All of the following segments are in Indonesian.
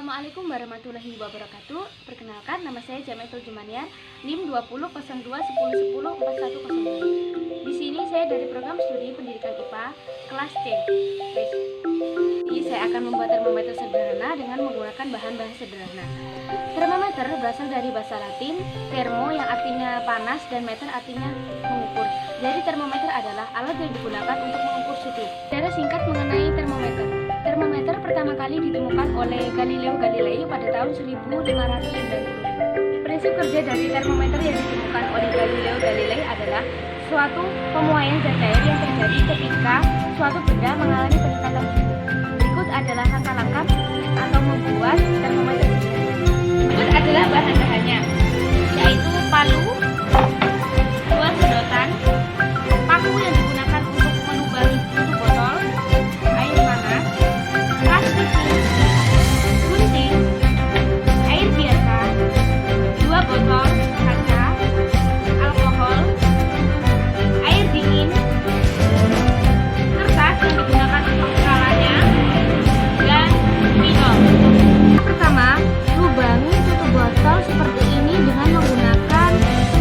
Assalamualaikum warahmatullahi wabarakatuh. Perkenalkan, nama saya Jametul Jumanian, NIM 2002102410. Di sini saya dari program studi pendidikan IPA kelas C. Ini saya akan membuat termometer sederhana dengan menggunakan bahan-bahan sederhana. Termometer berasal dari bahasa Latin thermo yang artinya panas dan meter artinya mengukur. Jadi termometer adalah alat yang digunakan untuk mengukur suhu. Secara singkat mengenai termometer. Termometer pertama kali ditemukan oleh Galileo Galilei pada tahun 1590. Prinsip kerja dari termometer yang ditemukan oleh Galileo Galilei adalah suatu pemuaian zat cair yang terjadi ketika suatu benda mengalami peningkatan suhu. Berikut adalah langkah-langkah atau membuat termometer. Berikut adalah bahan-bahannya, yaitu palu, dua sedotan, paku yang digunakan untuk melubangi tutup botol, air panas, plastik, gunting, air biasa, dua botol kaca, alkohol, air dingin, kertas yang digunakan untuk skalanya, dan minum. Pertama, lubangi tutup botol seperti ini dengan menggunakan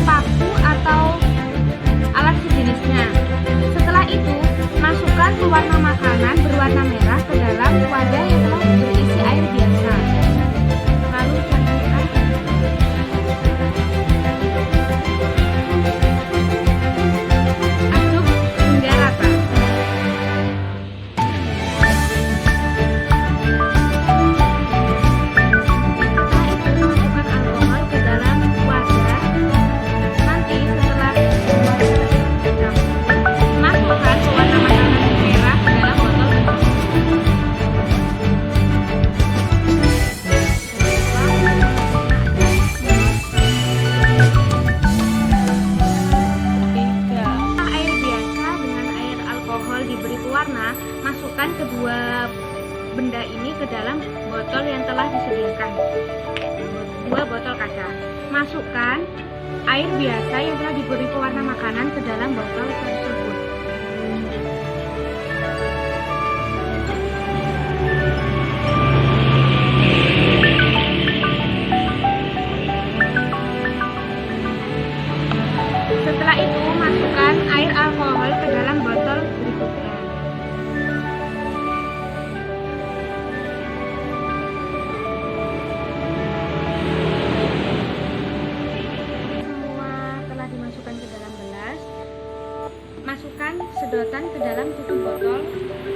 paku atau alat sejenisnya. Setelah itu, masukkan pewarna makanan berwarna merah ke dalam wadah yang telah berisi air biasa. Lalu campurkan. Aduk hingga rata. Setelah itu, masukkan alkohol ke dalam wadah. Nanti setelah masukkan pewarna makanan merah ke dalam botol. Air biasa dengan air alkohol diberi pewarna, masukkan kedua benda ini ke dalam botol yang telah disediakan. Dua botol kaca. Masukkan air biasa yang telah diberi pewarna makanan ke dalam botol tersebut. Setelah itu, masukkan air alkohol ke dalam botol berikutnya. Semua telah dimasukkan ke dalam gelas. Masukkan sedotan ke dalam tutup botol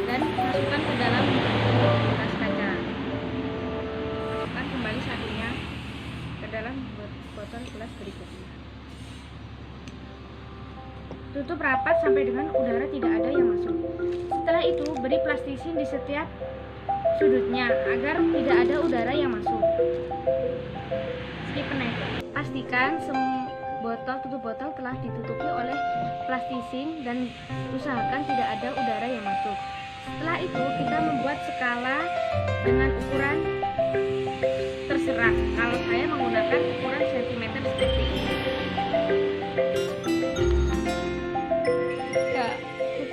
dan masukkan ke dalam gelas kaca. Masukkan kembali satunya ke dalam botol gelas berikutnya. Tutup rapat sampai dengan udara tidak ada yang masuk. Setelah itu, beri plastisin di setiap sudutnya agar tidak ada udara yang masuk. Pastikan tutup botol telah ditutupi oleh plastisin dan usahakan tidak ada udara yang masuk. Setelah itu, kita membuat skala dengan ukuran terserah. Kalau saya menggunakan ukuran cm seperti ini.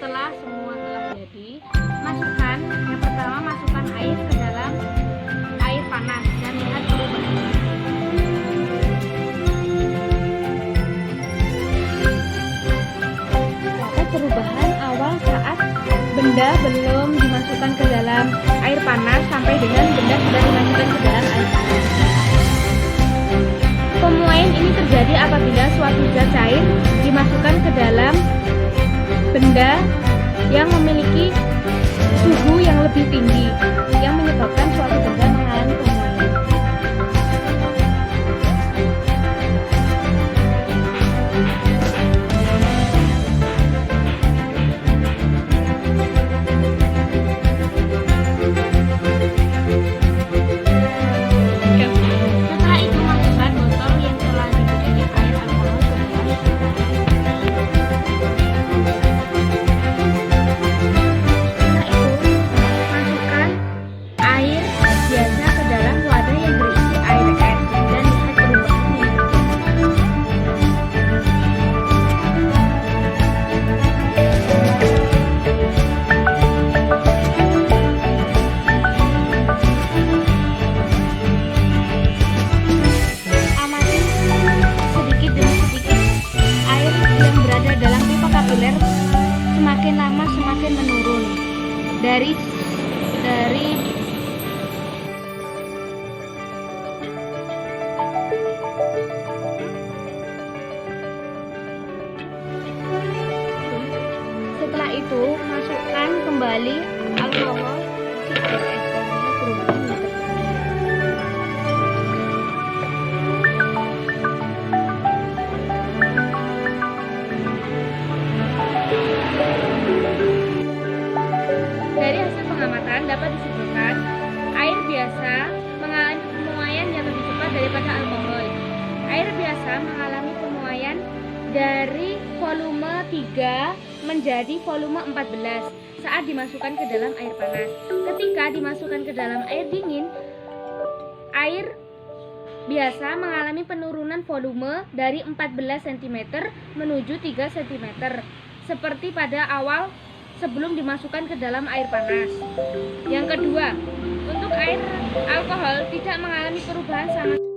Setelah semua telah jadi, yang pertama masukkan air ke dalam air panas dan lihat perubahannya. Dapat perubahan awal saat benda belum dimasukkan ke dalam air panas sampai dengan benda sudah dimasukkan ke dalam air panas. Pemuaian ini terjadi apabila suatu zat cair dimasukkan ke dalam benda yang memiliki suhu yang lebih tinggi yang menyebabkan suatu benda mengalami pemuaian. Setelah itu, masukkan botol yang telah diberi air alkohol ke dalam. dari setelah itu masukkan kembali alkohol Dari hasil pengamatan dapat disimpulkan air biasa mengalami pemuaian yang lebih cepat daripada alkohol. Air biasa mengalami pemuaian dari volume 3 menjadi volume 14 saat dimasukkan ke dalam air panas. Ketika dimasukkan ke dalam air dingin, air biasa mengalami penurunan volume dari 14 cm menuju 3 cm seperti pada awal sebelum dimasukkan ke dalam air panas. Yang kedua, untuk air alkohol tidak mengalami perubahan sama